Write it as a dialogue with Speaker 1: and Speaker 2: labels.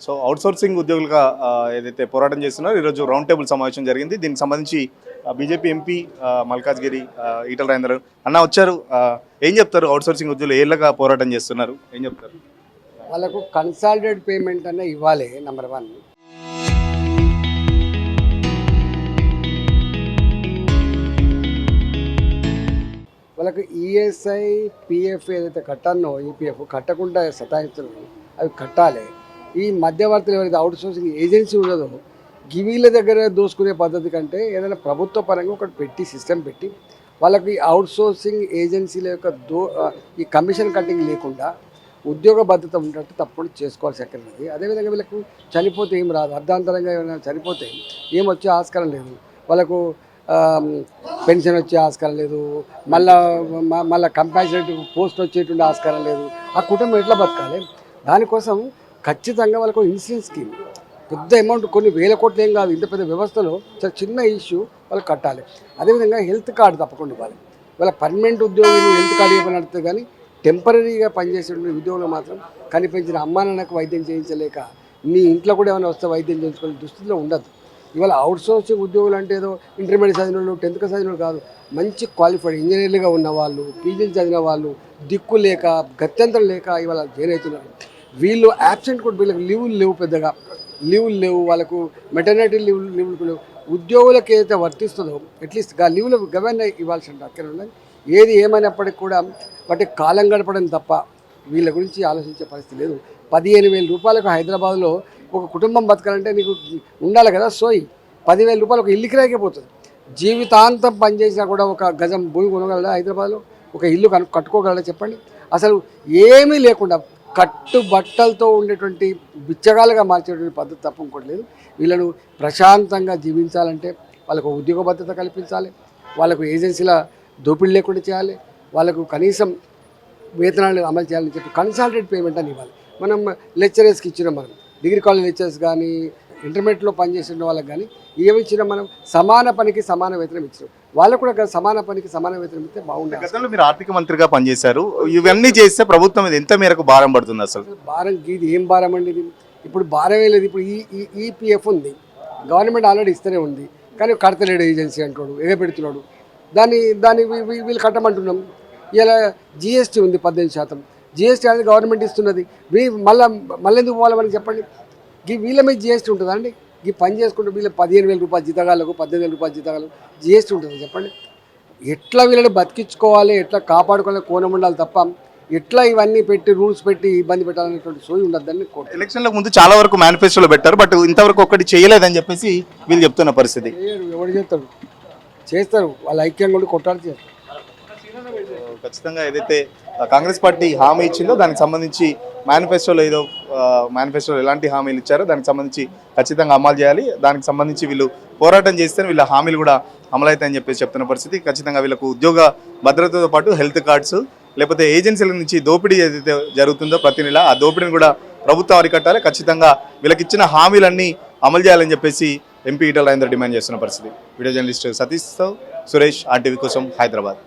Speaker 1: So outsourcing ఉద్యోగులుగా ఏదైతే పోరాటం చేస్తున్నారో ఈరోజు రౌండ్ టేబుల్ సమావేశం జరిగింది. దీనికి సంబంధించి బీజేపీ ఎంపీ మల్కాజ్గిరి ఈటల రాజేందర్ అన్న వచ్చారు. ఏం చెప్తారు? అవుట్సోర్సింగ్ ఉద్యోగులు ఏళ్ళగా పోరాటం చేస్తున్నారు, ఏం చెప్తారు?
Speaker 2: వాళ్ళకు కన్సాలిడేట్ పేమెంట్ అన్న ఇవ్వాలి. నెంబర్ 1. వాళ్ళకు ఈఎస్ఐ పిఎఫ్ ఏదైతే కట్టానో ఈపీఎఫ్ కట్టకుండా సతాయిస్తున్నారో అవి కట్టాలి. ఈ మధ్యవర్తులు ఎవరైతే అవుట్సోర్సింగ్ ఏజెన్సీ ఉన్నదో గివీల దగ్గర దోసుకునే పద్ధతి కంటే ఏదైనా ప్రభుత్వ పరంగా ఒకటి పెట్టి సిస్టమ్ పెట్టి వాళ్ళకి అవుట్సోర్సింగ్ ఏజెన్సీల యొక్క ఈ కమిషన్ కటింగ్ లేకుండా ఉద్యోగ భద్రత ఉన్నట్టు తప్పకుండా చేసుకోవాల్సి ఎక్కడిది. అదేవిధంగా వీళ్ళకు చనిపోతే ఏం రాదు, అర్ధాంతరంగా ఏమైనా చనిపోతే ఏం వచ్చే ఆస్కారం లేదు, వాళ్ళకు పెన్షన్ వచ్చే ఆస్కారం లేదు, మళ్ళీ కంపాన్సేటరీ పోస్ట్ వచ్చేటువంటి ఆస్కారం లేదు. ఆ కుటుంబం ఎట్లా బతకాలి? దానికోసం ఖచ్చితంగా వాళ్ళకు ఇన్సూరెన్స్ స్కీమ్ పెద్ద అమౌంట్, కొన్ని వేల కోట్లు ఏం కాదు, ఇంత పెద్ద వ్యవస్థలో చాలా చిన్న ఇష్యూ వాళ్ళకి కట్టాలి. అదేవిధంగా హెల్త్ కార్డు తప్పకుండా ఇవ్వాలి. వాళ్ళ పర్మనెంట్ ఉద్యోగులు హెల్త్ కార్డు ఇవ్వని అడుగుతుంది, కానీ టెంపరీగా పనిచేసే ఉద్యోగులు మాత్రం కనిపించిన అమ్మా నాన్నకు వైద్యం చేయించలేక మీ ఇంట్లో కూడా ఏమైనా వస్తే వైద్యం చేయించుకునే దుస్థితిలో ఉండదు. ఇవాళ అవుట్సోర్సింగ్ ఉద్యోగులు అంటే ఏదో ఇంటర్మీడియట్ చదివిన వాళ్ళు, 10th క్లాస్ చదివిన వాళ్ళు కాదు, మంచి క్వాలిఫైడ్ ఇంజనీర్లుగా ఉన్న వాళ్ళు, పీజీలు చదివిన వాళ్ళు, దిక్కు లేక గత్యంతరం లేక ఇవాళ జాయిన్ అవుతున్నారు. వీళ్ళు యాబ్సెంట్ కూడా, వీళ్ళకి లీవులు లేవు, పెద్దగా లీవులు లేవు, వాళ్ళకు మెటర్నిటీ లీవులు లేవు. ఉద్యోగులకు ఏదైతే వర్తిస్తుందో అట్లీస్ట్ లీవులు గవర్నర్ ఇవ్వాల్సిన అక్కడ ఉన్నది. ఏది ఏమైనప్పటికీ కూడా వాటి కాలం గడపడం తప్ప వీళ్ళ గురించి ఆలోచించే పరిస్థితి లేదు. 15,000 రూపాయలకు హైదరాబాద్లో ఒక కుటుంబం బతకాలంటే నీకు ఉండాలి కదా సోయి. 10,000 రూపాయలు ఒక ఇల్లు కిరాయికే పోతుంది. జీవితాంతం పనిచేసినా కూడా ఒక గజం భూమి కొనగలడా హైదరాబాద్లో? ఒక ఇల్లు కట్టుకోగలడా చెప్పండి? అసలు ఏమీ లేకుండా కట్టుబట్టలతో ఉండేటువంటి బిచ్చగాలుగా మార్చేటువంటి పద్ధతి తప్ప ఇంకోటి లేదు. వీళ్ళను ప్రశాంతంగా జీవించాలంటే వాళ్ళకు ఉద్యోగ భద్రత కల్పించాలి, వాళ్ళకు ఏజెన్సీల దోపిడీ లేకుండా చేయాలి, వాళ్ళకు కనీసం వేతనాలు అమలు చేయాలని చెప్పి కన్సాలిడేట్ పేమెంట్ అని ఇవ్వాలి. మనం లెక్చరర్స్కి ఇచ్చినాం, మనం డిగ్రీ కాలేజ్ లెక్చరర్స్ కానీ ఇంటర్మీడియట్లో పనిచేసిన వాళ్ళకి కానీ ఏమి ఇచ్చినా మనం సమాన పనికి సమాన వేతనం ఇచ్చినాం. వాళ్ళకు కూడా సమాన పనికి సమాన వేతనం ఇస్తే బాగుంటుంది.
Speaker 1: గతంలో మీరు ఆర్థిక మంత్రిగా పనిచేశారు, ఇవన్నీ చేస్తే ప్రభుత్వం మీద ఎంత మేరకు భారం పడుతుంది? అసలు
Speaker 2: భారం ఇది ఏం భారం అండి? ఇది ఇప్పుడు భారమే లేదు. ఇప్పుడు ఈపీఎఫ్ ఉంది, గవర్నమెంట్ ఆల్రెడీ ఇస్తూనే ఉంది, కానీ కడతలేడు ఏజెన్సీ అంటాడు, ఎగపెడుతున్నాడు. దాన్ని వీళ్ళు కట్టమంటున్నాం. ఇలా జిఎస్టీ ఉంది 18%. జిఎస్టీ అనేది గవర్నమెంట్ ఇస్తున్నది. మళ్ళీ ఎందుకు పోవాలి మనకి చెప్పండి? వీళ్ళ మీద జిఎస్టీ ఉంటుందా అండి? ఈ పని చేసుకుంటే వీళ్ళు 15,000 రూపాయల జీతగాళ్ళకు, 18,000 రూపాయల జీతగాళ్ళకు జిఎస్టీ ఉంటుంది చెప్పండి? ఎట్లా వీళ్ళని బతికించుకోవాలి, ఎట్లా కాపాడుకోవాలి కోణం ఉండాలి తప్ప ఎట్లా ఇవన్నీ పెట్టి రూల్స్ పెట్టి ఇబ్బంది పెట్టాలనేటువంటి సోయి ఉండద్దని కోరుతాను.
Speaker 1: ఎలక్షన్లకు ముందు చాలా వరకు మేనిఫెస్టోలో పెట్టారు, బట్ ఇంతవరకు ఒక్కటి చేయలేదని చెప్పేసి వీళ్ళు చెప్తున్న పరిస్థితి.
Speaker 2: ఎవరు చేస్తారు వాళ్ళ ఐక్యంగా కూడా కొట్టాలి చేస్తారు.
Speaker 1: ఖచ్చితంగా ఏదైతే కాంగ్రెస్ పార్టీ హామీ ఇచ్చిందో దానికి సంబంధించి మేనిఫెస్టోలో ఎలాంటి హామీలు ఇచ్చారో దానికి సంబంధించి ఖచ్చితంగా అమలు చేయాలి. దానికి సంబంధించి వీళ్ళు పోరాటం చేస్తేనే వీళ్ళ హామీలు కూడా అమలవుతాయని చెప్పేసి చెప్తున్న పరిస్థితి. ఖచ్చితంగా వీళ్ళకు ఉద్యోగ భద్రతతో పాటు హెల్త్ కార్డ్స్, లేకపోతే ఏజెన్సీల నుంచి దోపిడీ ఏదైతే జరుగుతుందో ప్రతి నెల ఆ దోపిడీని కూడా ప్రభుత్వం అరికట్టాలి. ఖచ్చితంగా వీళ్ళకి ఇచ్చిన హామీలన్నీ అమలు చేయాలని చెప్పేసి ఎంపీ ఈటల రాజేందర్ డిమాండ్ చేస్తున్న పరిస్థితి. వీడియో జర్నలిస్ట్ సతీష్తో సురేష్, RTV కోసం, హైదరాబాద్.